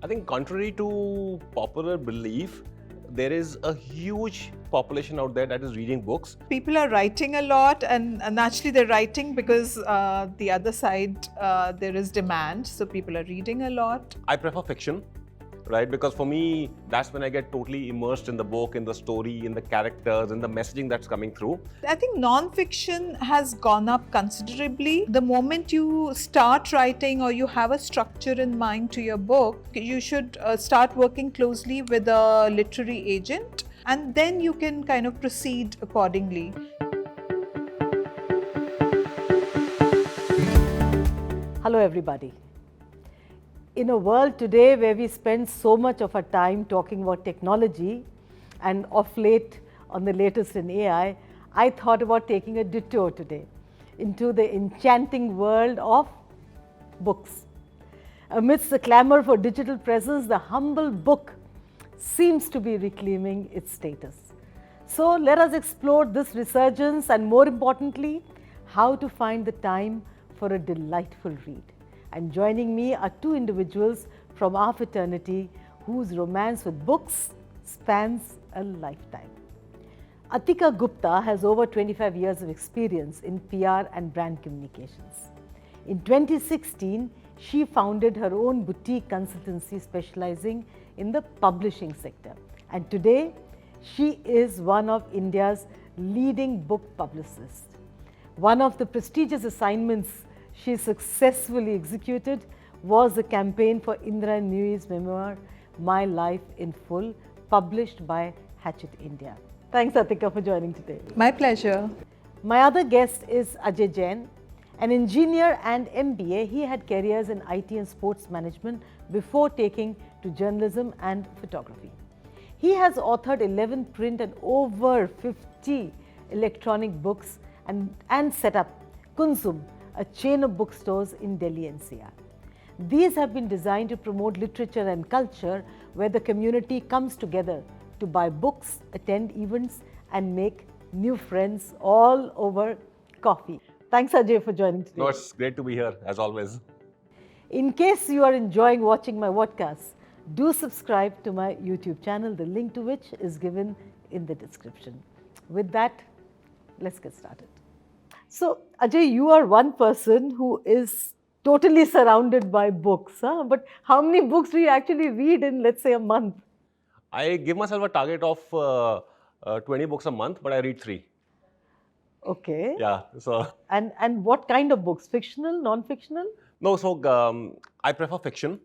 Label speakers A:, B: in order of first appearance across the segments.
A: I think contrary to popular belief, there is a huge population out there that is reading books.
B: People are writing a lot, and naturally they're writing because the other side there is demand, so people are reading a lot.
A: I prefer fiction, right? Because for me, that's when I get totally immersed in the book, in the story, in the characters, in the messaging that's coming through.
B: I think non-fiction has gone up considerably. The moment you start writing or you have a structure in mind to your book, you should start working closely with a literary agent, and then you can kind of proceed accordingly.
C: Hello everybody. In a world today where we spend so much of our time talking about technology and of late on the latest in AI, I thought about taking a detour today into the enchanting world of books. Amidst the clamor for digital presence, the humble book seems to be reclaiming its status. So let us explore this resurgence and, more importantly, how to find the time for a delightful read. And joining me are two individuals from our fraternity whose romance with books spans a lifetime. Atika Gupta has over 25 years of experience in PR and brand communications. In 2016, she founded her own boutique consultancy specializing in the publishing sector. And today, she is one of India's leading book publicists. One of the prestigious assignments she successfully executed was the campaign for Indra Nuyi's memoir, My Life in Full, published by Hachette India. Thanks, Atika, for joining today.
B: My pleasure.
C: My other guest is Ajay Jain. An engineer and MBA, he had careers in IT and sports management before taking to journalism and photography. He has authored 11 print and over 50 electronic books and set up Kunzum, a chain of bookstores in Delhi NCR. These have been designed to promote literature and culture where the community comes together to buy books, attend events and make new friends all over coffee. Thanks Ajay for joining today.
A: No, it's great to be here as always.
C: In case you are enjoying watching my podcast, do subscribe to my YouTube channel, the link to which is given in the description. With that, let's get started. So, Ajay, you are one person who is totally surrounded by books, huh? But how many books do you actually read in, let's say, a month?
A: I give myself a target of 20 books a month, but I read 3.
C: Okay.
A: Yeah. So.
C: And what kind of books? Fictional, non-fictional?
A: No, so I prefer fiction,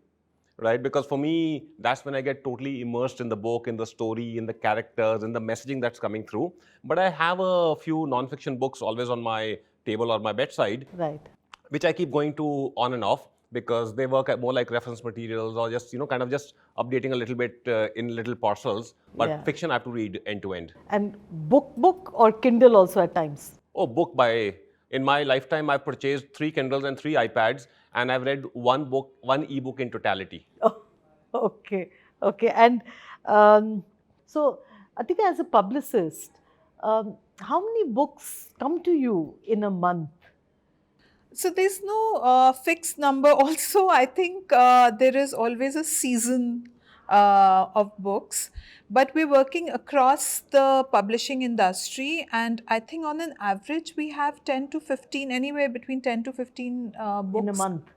A: right? Because for me, that's when I get totally immersed in the book, in the story, in the characters, in the messaging that's coming through. But I have a few non-fiction books always on my table or my bedside,
C: right,
A: which I keep going to on and off because they work more like reference materials or just, kind of just updating a little bit in little parcels. But
C: yeah.
A: Fiction I have to read end to end.
C: And book or Kindle also at times?
A: Oh, book by... In my lifetime, I've purchased 3 Kindles and 3 iPads, and I've read one ebook in totality.
C: Oh, okay, okay. And so, Atika, as a publicist, how many books come to you in a month?
B: So there's no fixed number. Also, I think there is always a season of books, but we're working across the publishing industry, and I think on an average we have 10 to 15, anywhere between 10 to 15 books
C: in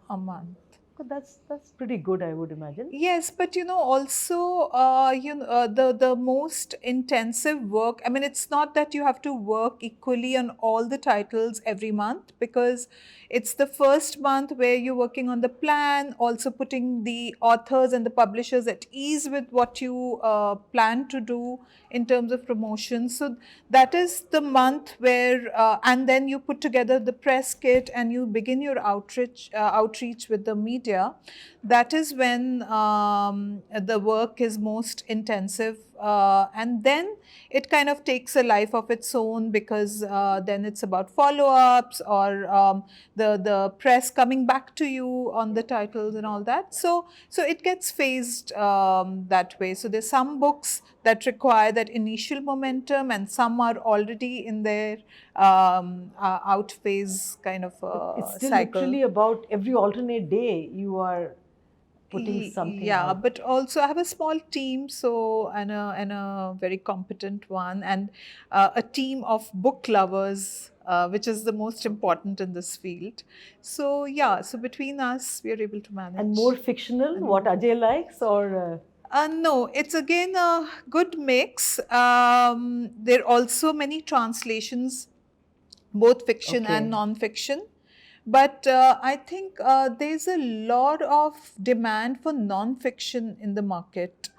C: a month. That's pretty good, I would imagine.
B: Yes, but also the most intensive work. I mean, it's not that you have to work equally on all the titles every month, because it's the first month where you're working on the plan, also putting the authors and the publishers at ease with what you plan to do in terms of promotion. So that is the month where, and then you put together the press kit and you begin your outreach with the media. That is when the work is most intensive, and then it kind of takes a life of its own, because then it's about follow-ups or the press coming back to you on the titles and all that. So it gets phased that way. So there's some books that require that initial momentum, and some are already in their out phase kind of
C: it's still
B: cycle.
C: literally about every alternate day you are putting something
B: Yeah,
C: out.
B: but also I have a small team, so and a very competent one, and a team of book lovers, which is the most important in this field. So yeah, so between us, we are able to manage.
C: And more fictional, what Ajay likes, or
B: No, it's again a good mix. There are also many translations, both fiction
C: Okay.
B: and non-fiction. But I think there's a lot of demand for non-fiction in the market.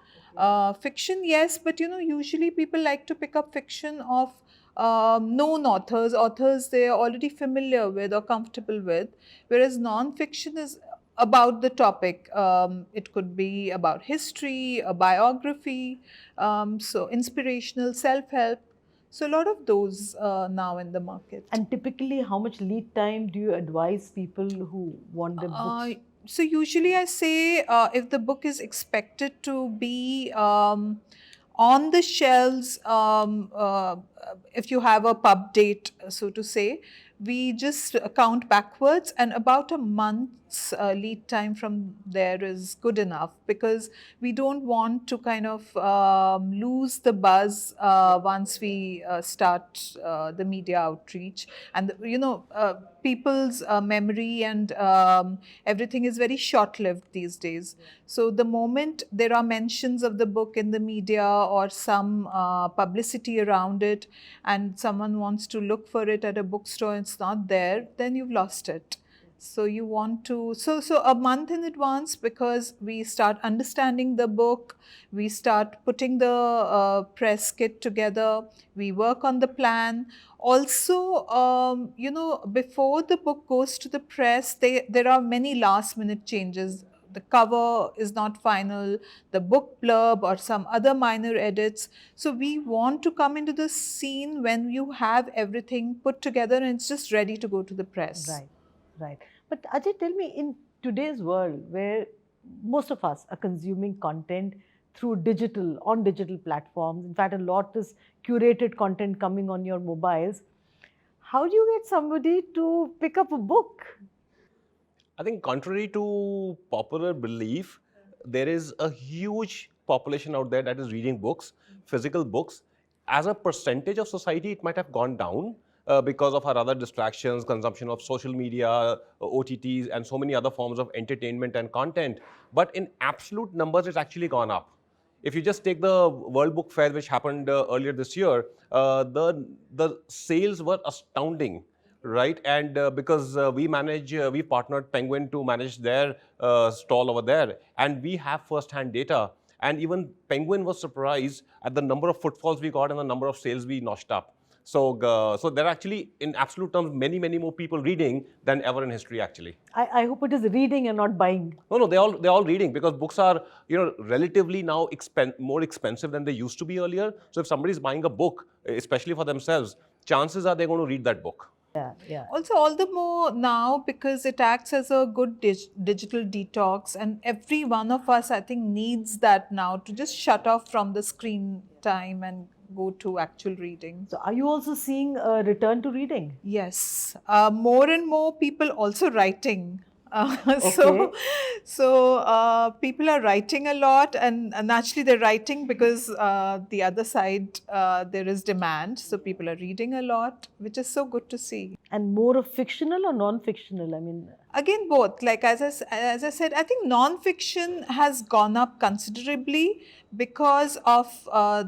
B: Fiction, yes, but usually people like to pick up fiction of known authors they're already familiar with or comfortable with, whereas non-fiction is about the topic. It could be about history, a biography, so inspirational, self-help. So a lot of those now in the market.
C: and typically, how much lead time do you advise people who want their books?
B: So usually I say if the book is expected to be on the shelves, if you have a pub date, so to say, we just count backwards, and about a month's lead time from there is good enough, because we don't want to kind of lose the buzz once we start the media outreach. And people's memory and everything is very short lived these days. So the moment there are mentions of the book in the media or some publicity around it, and someone wants to look for it at a bookstore, it's not there, then you've lost it. So you want to, so a month in advance, because we start understanding the book, we start putting the press kit together, we work on the plan. Also, before the book goes to the press, there are many last minute changes. The cover is not final, the book blurb or some other minor edits. So we want to come into the scene when you have everything put together and it's just ready to go to the press.
C: Right, right. But Ajay, tell me, in today's world where most of us are consuming content through on digital platforms, in fact, a lot is curated content coming on your mobiles, how do you get somebody to pick up a book?
A: I think contrary to popular belief, there is a huge population out there that is reading books, physical books. As a percentage of society, it might have gone down because of our other distractions, consumption of social media, OTTs, and so many other forms of entertainment and content. But in absolute numbers, it's actually gone up. If you just take the World Book Fair, which happened earlier this year, the sales were astounding, right? And because we partnered Penguin to manage their stall over there, and we have first-hand data. And even Penguin was surprised at the number of footfalls we got and the number of sales we notched up. So there are actually, in absolute terms, many, many more people reading than ever in history, actually.
C: I hope it is reading and not buying.
A: No, they're all reading, because books are, relatively now more expensive than they used to be earlier. So if somebody is buying a book, especially for themselves, chances are they're going to read that book.
C: Yeah, yeah.
B: Also, all the more now, because it acts as a good digital detox, and every one of us, I think, needs that now to just shut off from the screen time and go to actual reading.
C: So are you also seeing a return to reading?
B: Yes, more and more people also writing.
C: Okay.
B: So people are writing a lot, and naturally they're writing because the other side there is demand. So people are reading a lot, which is so good to see.
C: And more of fictional or non-fictional? I mean,
B: Again, both. Like as I said, I think non-fiction has gone up considerably because of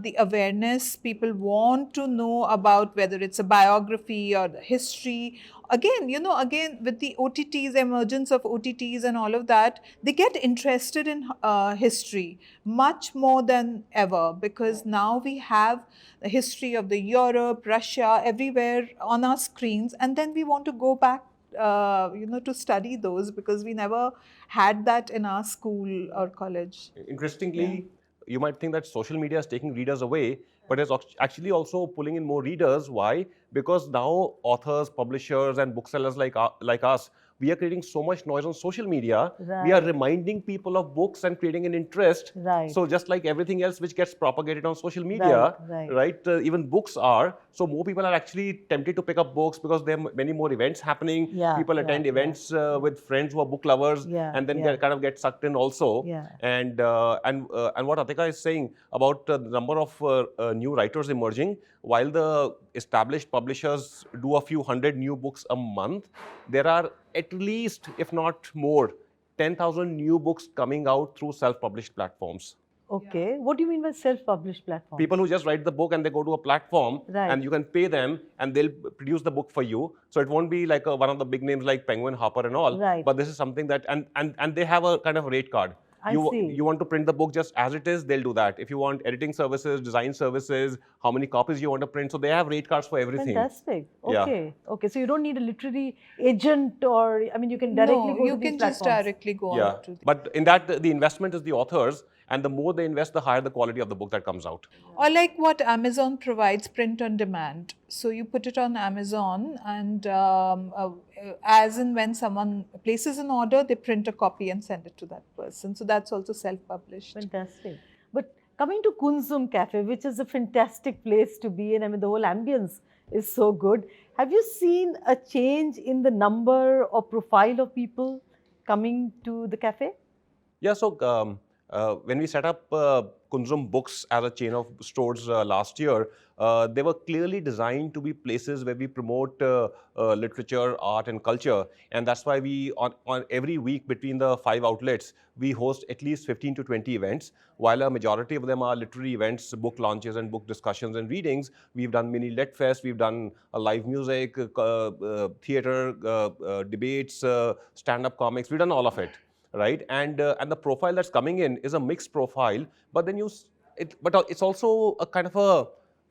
B: the awareness. People want to know about whether it's a biography or the history. Again, again with the OTTs, emergence of OTTs and all of that, they get interested in history much more than ever, because now we have the history of the Europe, Russia, everywhere on our screens, and then we want to go back to study those, because we never had that in our school or college.
A: Interestingly, you might think that social media is taking readers away, but it's actually also pulling in more readers. Why? Because now authors, publishers, and booksellers like us we are creating so much noise on social media. We are
C: Right.
A: reminding people of books and creating an interest.
C: Right.
A: So just like everything else which gets propagated on social media,
C: Right.
A: even books are. So more people are actually tempted to pick up books because there are many more events happening.
C: Yeah,
A: People
C: yeah,
A: attend
C: yeah.
A: events with friends who are book lovers,
C: Yeah,
A: and then
C: yeah.
A: kind of get sucked in also.
C: Yeah.
A: And what Atika is saying about the number of new writers emerging, while the established publishers do a few hundred new books a month, there are at least, if not more, 10,000 new books coming out through self-published platforms.
C: Okay. What do you mean by self-published platform?
A: People who just write the book and they go to a platform,
C: Right.
A: and you can pay them and they'll produce the book for you. So it won't be like one of the big names like Penguin, Harper and all.
C: Right.
A: But this is something that, and they have a kind of rate card.
C: I see.
A: You want to print the book just as it is, they'll do that. If you want editing services, design services, how many copies you want to print, so they have rate cards for everything.
C: Fantastic.
A: Yeah.
C: Okay. Okay. So you don't need a literary agent, or I mean, you can directly
B: No,
C: go
B: you
C: to these
B: can just
C: platforms.
B: directly go
A: Yeah,
B: on to
A: but in that the investment is the authors, and the more they invest, the higher the quality of the book that comes out.
B: Or like what Amazon provides, print on demand. So you put it on Amazon, and as and when someone places an order, they print a copy and send it to that person. So that's also self-published.
C: Fantastic. But coming to Kunzum Cafe, which is a fantastic place to be in, I mean, the whole ambience is so good. Have you seen a change in the number or profile of people coming to the cafe?
A: Yeah, so when we set up Kunzum Books as a chain of stores last year, they were clearly designed to be places where we promote literature, art, and culture. And that's why we, on every week between the 5 outlets, we host at least 15 to 20 events. While a majority of them are literary events, book launches, and book discussions and readings, we've done mini Lit Fest, we've done live music, theater, debates, stand-up comics, we've done all of it. Right, and the profile that's coming in is a mixed profile, but then it's also a kind of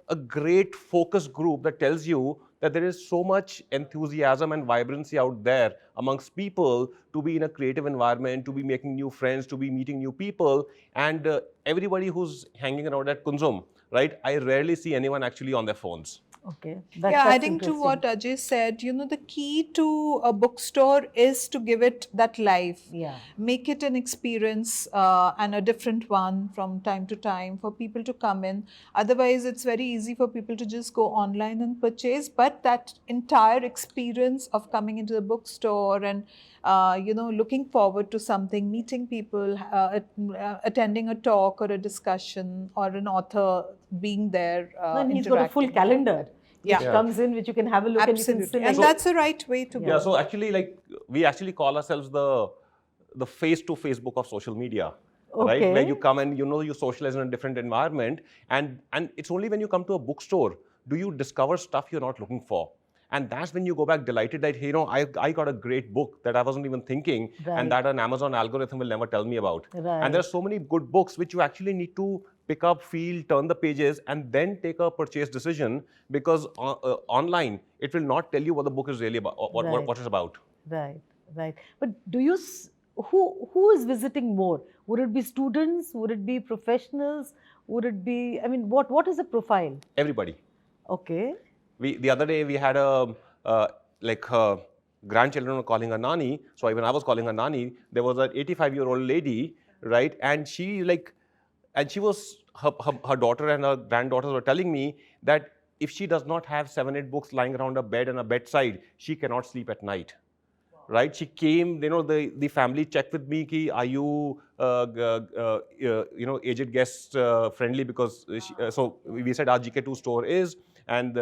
A: a great focus group that tells you that there is so much enthusiasm and vibrancy out there amongst people to be in a creative environment, to be making new friends, to be meeting new people, and everybody who's hanging around at Kunzum, right? I rarely see anyone actually on their phones.
C: Okay.
B: Yeah, adding to what Ajay said, the key to a bookstore is to give it that life.
C: Yeah.
B: Make it an experience and a different one from time to time for people to come in. Otherwise, it's very easy for people to just go online and purchase. But that entire experience of coming into the bookstore and looking forward to something, meeting people, attending a talk or a discussion, or an author being there.
C: And he's got a full calendar.
B: Yeah.
C: Which comes in, which you can have a look.
B: Absolutely.
C: And
B: And that's the right way to go.
A: Yeah, so actually, like, we actually call ourselves the face-to-face book of social media.
C: Okay.
A: Right? Where you come and you socialize in a different environment, and it's only when you come to a bookstore do you discover stuff you're not looking for. And that's when you go back delighted that, hey, I got a great book that I wasn't even thinking,
C: Right.
A: and that an Amazon algorithm will never tell me about.
C: Right.
A: And there are so many good books which you actually need to pick up, feel, turn the pages, and then take a purchase decision, because online, it will not tell you what the book is really about,
C: Right.
A: what it's about.
C: Right, right. But who is visiting more? Would it be students? Would it be professionals? Would it be, I mean, what is the profile?
A: Everybody.
C: Okay.
A: The other day we had grandchildren were calling her Nani. So when I was calling her Nani, there was an 85-year-old lady, right? And she was, her daughter and her granddaughters were telling me that if she does not have 7-8 books lying around her bed and her bedside, she cannot sleep at night. Right? She came, the family checked with me, are you, aged guest friendly? Because so we said our GK2 store is, and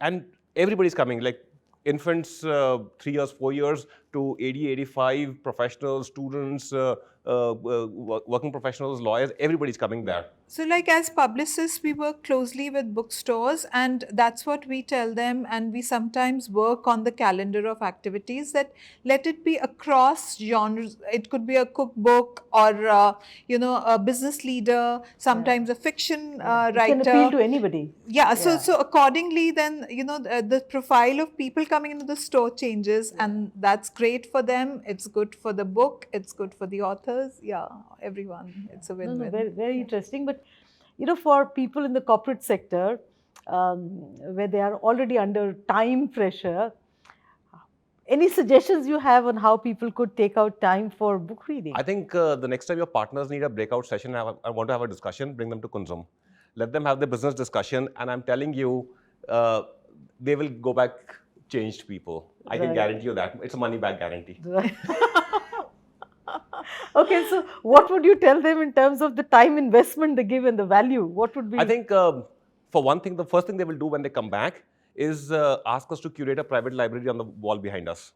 A: and everybody's coming, like infants, 3 years, 4 years, to 80, 85, professionals, students, working professionals, lawyers, everybody's coming there.
B: So like as publicists, we work closely with bookstores, and that's what we tell them. And we sometimes work on the calendar of activities that let it be across genres. It could be a cookbook or, a business leader, sometimes a fiction writer.
C: It can appeal to anybody.
B: Yeah, so accordingly, then, the profile of people coming into the store changes, and that's great for them. It's good for the book. It's good for the authors. Yeah, everyone. It's a win-win.
C: Very, very interesting. But, for people in the corporate sector, where they are already under time pressure, Any suggestions you have on how people could take out time for book reading?
A: I think the next time your partners need a breakout session, I want to have a discussion, bring them to Kunzum. Let them have the business discussion, and I'm telling you, they will go back changed people. I can
C: Right.
A: guarantee you that. It's a money back guarantee.
C: Right. Okay, so what would you tell them in terms of the time investment they give and the value? What would be?
A: I think for one thing, the first thing they will do when they come back is ask us to curate a private library on the wall behind us,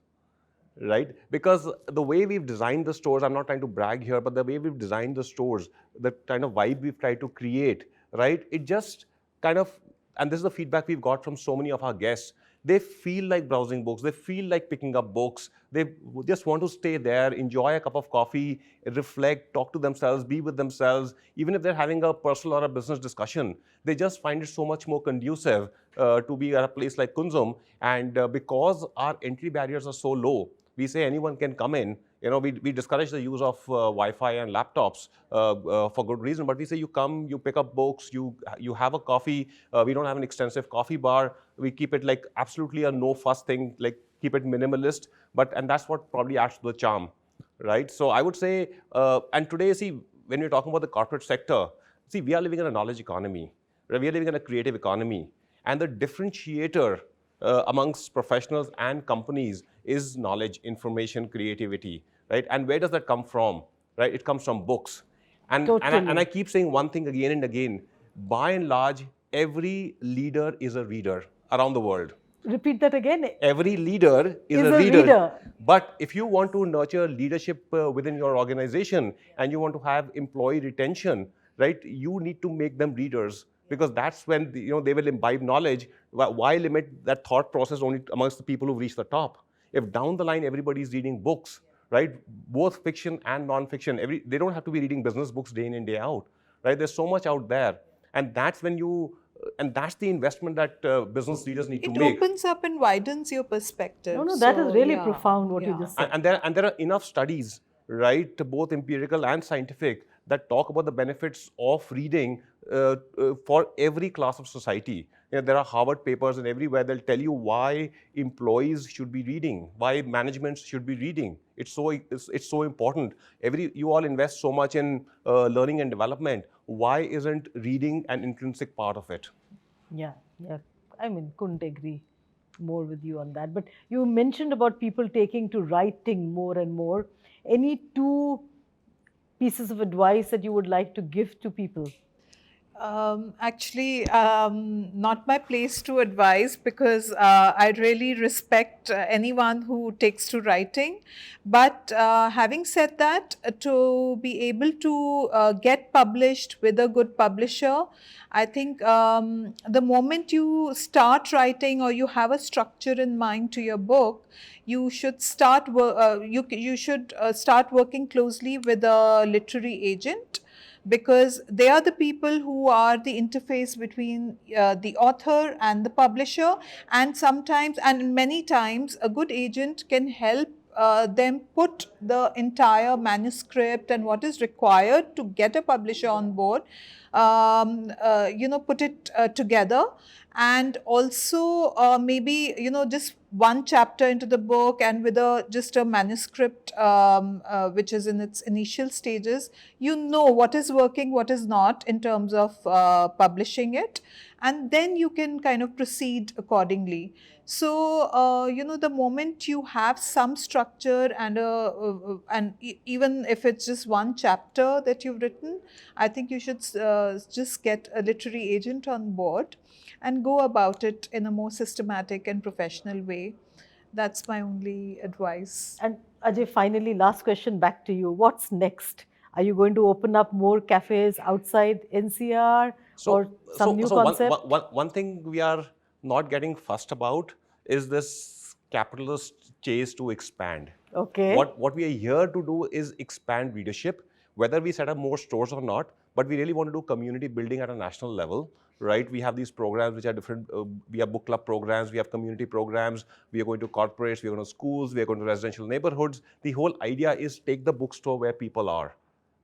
A: right? Because the way we've designed the stores, I'm not trying to brag here, but the way we've designed the stores, the kind of vibe we've tried to create, right? It just kind of, and this is the feedback we've got from so many of our guests, they feel like browsing books, they feel like picking up books, they just want to stay there, enjoy a cup of coffee, reflect, talk to themselves, be with themselves. Even if they're having a personal or a business discussion, they just find it so much more conducive to be at a place like Kunzum. And because our entry barriers are so low, we say anyone can come in. You know, we discourage the use of Wi-Fi and laptops for good reason, but we say you come, you pick up books, you have a coffee. We don't have an extensive coffee bar. We keep it like absolutely a no fuss thing, like keep it minimalist, and that's what probably adds to the charm, right? So I would say, and today, see, when we're talking about the corporate sector, see, we are living in a knowledge economy, right? We are living in a creative economy, and the differentiator amongst professionals and companies is knowledge, information, creativity, right? And where does that come from, right? It comes from books. And I keep saying one thing again and again, by and large, every leader is a reader around the world.
C: Repeat that again.
A: Every leader is a reader. But if you want to nurture leadership within your organization and you want to have employee retention, right, you need to make them readers, because that's when they will imbibe knowledge. Why limit that thought process only amongst the people who reach the top? If down the line everybody is reading books, right, both fiction and non-fiction, they don't have to be reading business books day in and day out, right? There's so much out there, and that's when and that's the investment that business leaders need to make.
B: It opens up and widens your perspective.
C: No, that is really profound what you just said.
A: And there are enough studies, right, both empirical and scientific, that talk about the benefits of reading for every class of society. There are Harvard papers, and everywhere they'll tell you why employees should be reading, why management should be reading. It's so important. You all invest so much in learning and development. Why isn't reading an intrinsic part of it?
C: Yeah. I mean, couldn't agree more with you on that. But you mentioned about people taking to writing more and more. Any two pieces of advice that you would like to give to people?
B: Actually, not my place to advise, because I really respect anyone who takes to writing. But having said that, to be able to get published with a good publisher, I think the moment you start writing or you have a structure in mind to your book, you should start start working closely with a literary agent, because they are the people who are the interface between the author and the publisher. And sometimes, and many times, a good agent can help them put the entire manuscript and what is required to get a publisher on board, put it together. And also maybe, just one chapter into the book, and with just a manuscript which is in its initial stages, what is working, what is not in terms of publishing it, and then you can kind of proceed accordingly. So, the moment you have some structure and even if it's just one chapter that you've written, I think you should just get a literary agent on board and go about it in a more systematic and professional way. That's my only advice.
C: And Ajay, finally, last question back to you. What's next? Are you going to open up more cafes outside NCR or some new concept?
A: One thing we are not getting fussed about is this capitalist chase to expand.
C: Okay.
A: What we are here to do is expand readership, whether we set up more stores or not, but we really want to do community building at a national level, right? We have these programs which are different. We have book club programs, we have community programs, we are going to corporates, we are going to schools, we are going to residential neighborhoods. The whole idea is take the bookstore where people are,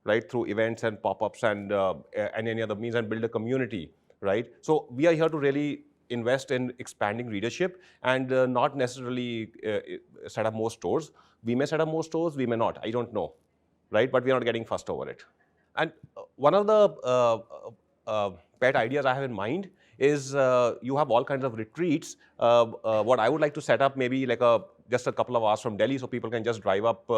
A: right? Through events and pop-ups and any other means, and build a community, right? So we are here to really invest in expanding readership and not necessarily set up more stores. We may set up more stores, we may not. I don't know, right? But we are not getting fussed over it. And one of the pet ideas I have in mind is you have all kinds of retreats. What I would like to set up, maybe like just a couple of hours from Delhi, so people can just drive up,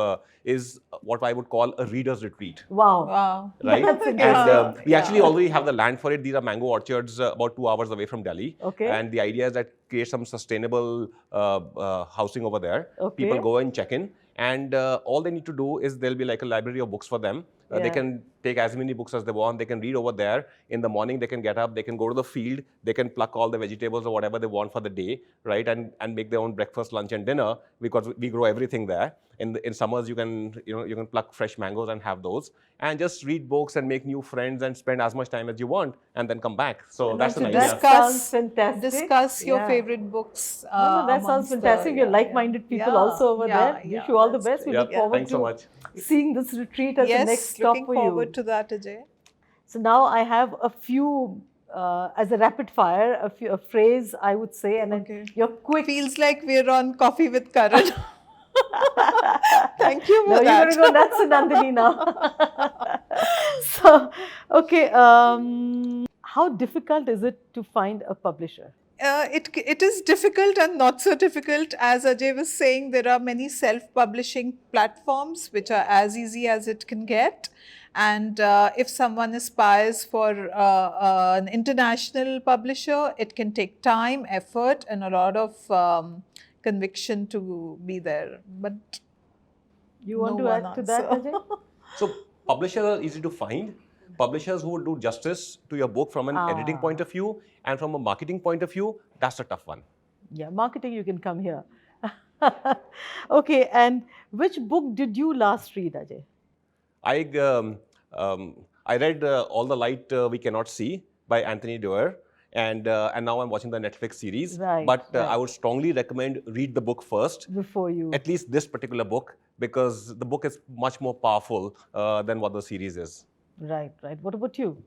A: is what I would call a reader's retreat.
C: Wow.
B: Wow.
A: Right?
C: That's
A: And
C: interesting.
A: we actually already have the land for it. These are mango orchards about 2 hours away from Delhi.
C: Okay.
A: And the idea is that create some sustainable housing over there.
C: Okay.
A: People go and check in. And all they need to do is there'll be like a library of books for them. They
C: Yeah.
A: can take as many books as they want. They can read over there. In the morning, they can get up. They can go to the field. They can pluck all the vegetables or whatever they want for the day, right? And make their own breakfast, lunch, and dinner, because we grow everything there. In summers, you can pluck fresh mangoes and have those, and just read books and make new friends and spend as much time as you want, and then come back. So that's an
C: That
A: idea.
C: sounds fantastic.
B: Discuss your
C: Yeah.
B: favorite books.
C: No, that sounds
B: amongst the-
C: fantastic. We're like-minded people also over there. Wish you all the best. We
A: Yeah,
C: look forward
A: thanks so
C: to
A: much.
C: seeing this retreat as the
B: Yes,
C: next stop
B: looking
C: for
B: forward
C: you.
B: to that, Ajay.
C: So now I have a few, as a rapid fire, a phrase I would say, and
B: Okay.
C: then you're quick.
B: Feels like we're on Coffee with Karan. Thank you
C: No,
B: for
C: you're
B: that.
C: going to go nuts in Nandini now. So, okay. How difficult is it to find a publisher?
B: It is difficult and not so difficult. As Ajay was saying, there are many self-publishing platforms which are as easy as it can get. And if someone aspires for an international publisher, it can take time, effort, and a lot of conviction to be there. But
C: You want
B: no
C: to
B: one
C: add to that,
B: answer.
C: Ajay?
A: So publishers are easy to find. Publishers who would do justice to your book from an editing point of view and from a marketing point of view, that's a tough one.
C: Yeah, marketing, you can come here. Okay, and which book did you last read, Ajay?
A: I read All the Light We Cannot See by Anthony Doerr, and now I'm watching the Netflix series.
C: Right,
A: But
C: right.
A: I would strongly recommend read the book first,
C: Before you.
A: at least this particular book, because the book is much more powerful than what the series is.
C: Right, right. What about you?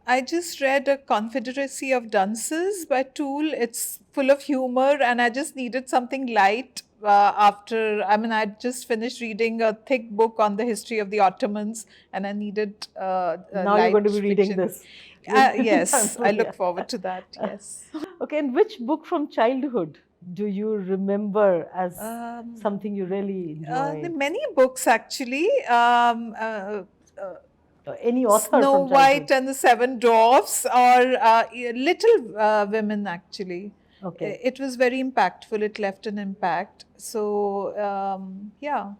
B: I just read A Confederacy of Dunces by Toole. It's full of humor, and I just needed something light I just finished reading a thick book on the history of the Ottomans, and I needed
C: Now you're going to be reading
B: fiction.
C: this.
B: Yes, I
C: Yeah.
B: look forward to that. Yes.
C: Okay, and which book from childhood do you remember as
B: Um,
C: something you really
B: There are
C: enjoyed?
B: many books actually.
C: Any author
B: Snow
C: from
B: White
C: childhood?
B: and the Seven Dwarfs, or Little Women actually.
C: Okay.
B: It was very impactful. It left an impact. So yeah.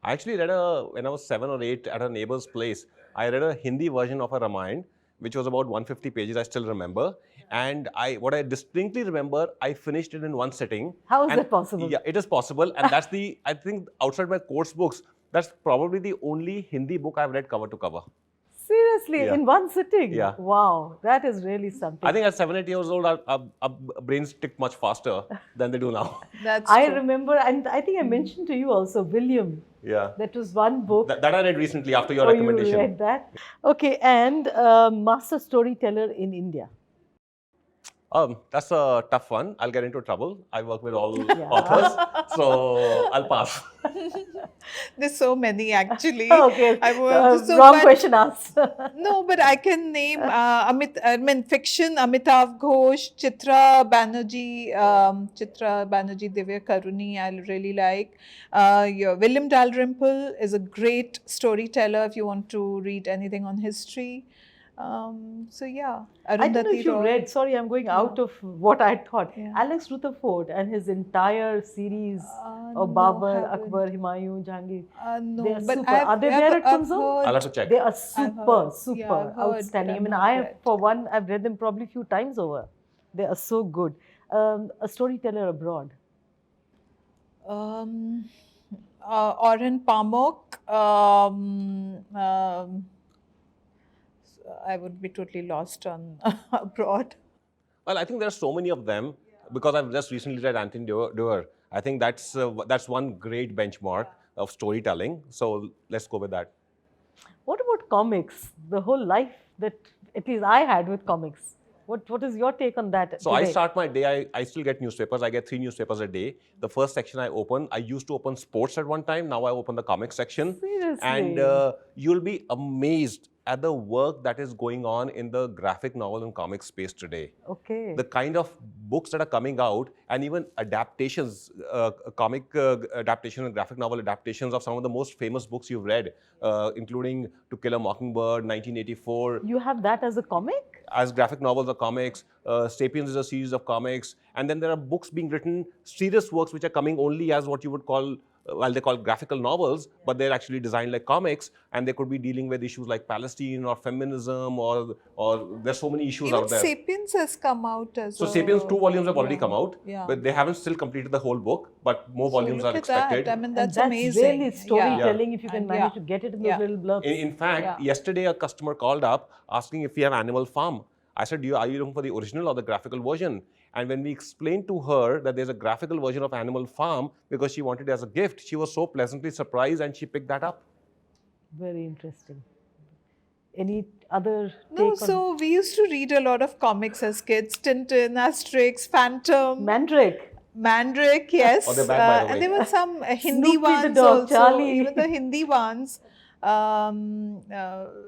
A: I actually read when I was 7 or 8 at a neighbor's place, I read a Hindi version of a Ramayana, which was about 150 pages, I still remember. And what I distinctly remember, I finished it in one sitting.
C: How is
A: And-
C: that possible?
A: Yeah, it is possible. And that's I think outside my course books, that's probably the only Hindi book I've read cover to cover.
C: Seriously,
A: Yeah.
C: in one sitting?
A: Yeah.
C: Wow, that is really something.
A: I think at 7, 8 years old, our brains tick much faster than they do now.
B: That's
C: I
B: true.
C: remember, and I think I mentioned to you also, William.
A: Yeah.
C: That was one book.
A: That I read recently after your
C: Oh,
A: recommendation.
C: you read that? Okay, and master storyteller in India.
A: That's a tough one. I'll get into trouble. I work with all
C: Yeah.
A: authors, so I'll pass.
B: There's so many actually.
C: Okay,
B: So,
C: wrong
B: but-
C: question asked.
B: No, but I can name fiction, Amitav Ghosh, Chitra Banerjee, Divya Karuni, I really like. William Dalrymple is a great storyteller if you want to read anything on history. So yeah,
C: I don't know if
B: Arundhati
C: you
B: Roy.
C: read, sorry, I'm going out of what I thought.
B: Yeah.
C: Alex Rutherford and his entire series
B: No,
C: of Babur,
B: haven't.
C: Akbar, Humayun, Jahangir.
B: No,
C: They are
B: but
C: super. Are they there at Kunzum?
B: heard-
A: I'll have to check.
C: They are super,
B: heard,
C: super
B: yeah, I've heard, but
C: outstanding. I
B: I've
C: mean,
B: not
C: I have,
B: read.
C: for one, I've read them probably a few times over. They are so good. A storyteller abroad.
B: Oren Pamuk. I would be totally lost on abroad.
A: Well, I think there are so many of them because I've just recently read Anthony Doerr. I think that's one great benchmark of storytelling. So let's go with that.
C: What about comics? The whole life that at least I had with comics. What is your take on that?
A: So I
C: today?
A: start my day, I still get newspapers. I get 3 newspapers a day. The first section I open, I used to open sports at one time. Now I open the comics section.
C: Seriously?
A: And you'll be amazed at the work that is going on in the graphic novel and comic space today.
C: Okay.
A: The kind of books that are coming out, and even adaptations, comic adaptations and graphic novel adaptations of some of the most famous books you've read, including To Kill a Mockingbird, 1984.
C: You have that as a comic?
A: As graphic novels or comics. Sapiens is a series of comics. And then there are books being written, serious works which are coming only as what you would call, well, they call graphical novels, but they're actually designed like comics, and they could be dealing with issues like Palestine or feminism, or there's so many issues
B: Even
A: out there.
B: Sapiens has come out as
A: So Sapiens 2 volumes have already
B: yeah,
A: come out,
B: yeah.
A: but they haven't still completed the whole book, but more volumes
B: Look
A: are
B: at that.
A: expected.
B: I mean, that's
C: And
B: amazing.
C: really storytelling if you can
B: And
C: manage to get it in those little blurbs.
A: In fact,
B: Yeah.
A: yesterday a customer called up asking if we have Animal Farm. I said, are you looking for the original or the graphical version? And when we explained to her that there's a graphical version of Animal Farm because she wanted it as a gift, she was so pleasantly surprised and she picked that up.
C: Very interesting. Any other
B: No,
C: take
B: so we used to read a lot of comics as kids. Tintin, Asterix, Phantom,
C: on Mandrake?
B: Mandrake, yes.
A: Oh, they're back, by the way.
B: And there were some Hindi
C: Snoopy the
B: ones
C: dog,
B: also,
C: Charlie.
B: even the Hindi ones.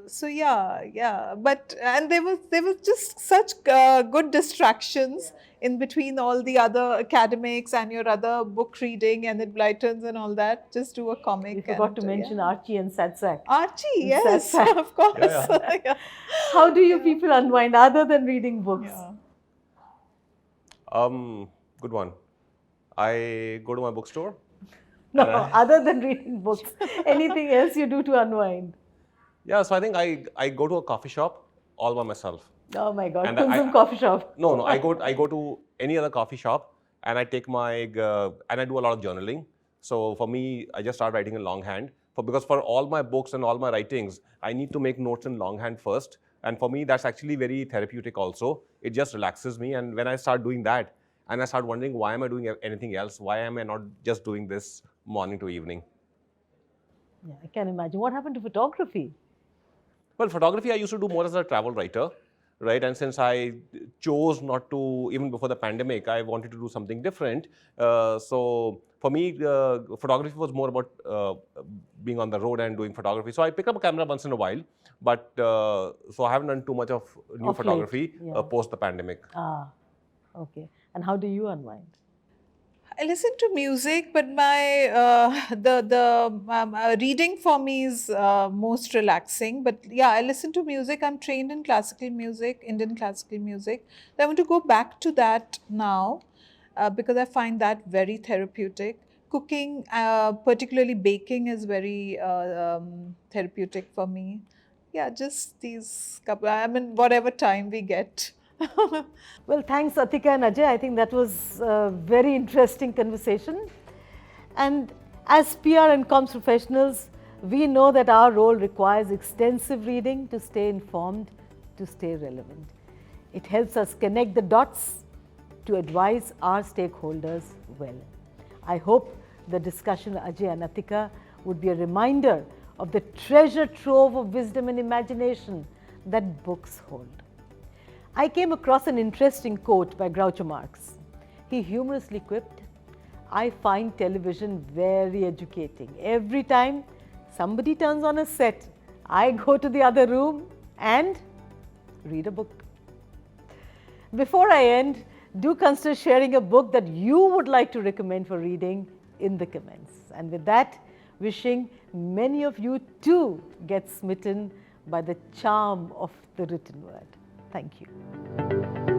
B: So yeah. But and there was just such good distractions in between all the other academics and your other book reading and the Blytons and all that. Just do a comic.
C: We forgot to
B: and,
C: mention Archie and Satsak.
B: Archie, yes,
C: Satsak.
B: of course.
A: Yeah,
B: Yeah.
C: How do you people unwind other than reading books?
A: Good one. I go to my bookstore.
C: No, other than reading books. Anything else you do to unwind?
A: Yeah, so I think I go to a coffee shop all by myself.
C: Oh my God,
A: And
C: Kunzum coffee shop.
A: No, I go to any other coffee shop and I take my and I do a lot of journaling. So for me, I just start writing in longhand. Because for all my books and all my writings, I need to make notes in longhand first. And for me, that's actually very therapeutic also. It just relaxes me. And when I start doing that, and I start wondering, why am I doing anything else? Why am I not just doing this morning to evening?
C: Yeah, I can imagine. What happened to photography?
A: Well, photography I used to do more as a travel writer, right? And since I chose not to, even before the pandemic, I wanted to do something different. So for me, photography was more about being on the road and doing photography. So I pick up a camera once in a while, but so I haven't done too much of new
C: Of late,
A: photography
C: yeah.
A: post the pandemic.
C: Ah, okay. And how do you unwind?
B: I listen to music, but my reading for me is most relaxing. But yeah, I listen to music. I'm trained in classical music, Indian classical music. I want to go back to that now because I find that very therapeutic. Cooking, particularly baking, is very therapeutic for me. Yeah, just these couple. I mean, whatever time we get.
C: Well, thanks Atika and Ajay. I think that was a very interesting conversation. And as PR and comms professionals, we know that our role requires extensive reading to stay informed, to stay relevant. It helps us connect the dots to advise our stakeholders well. I hope the discussion with Ajay and Atika would be a reminder of the treasure trove of wisdom and imagination that books hold. I came across an interesting quote by Groucho Marx. He humorously quipped, "I find television very educating. Every time somebody turns on a set, I go to the other room and read a book." Before I end, do consider sharing a book that you would like to recommend for reading in the comments. And with that, wishing many of you too get smitten by the charm of the written word. Thank you.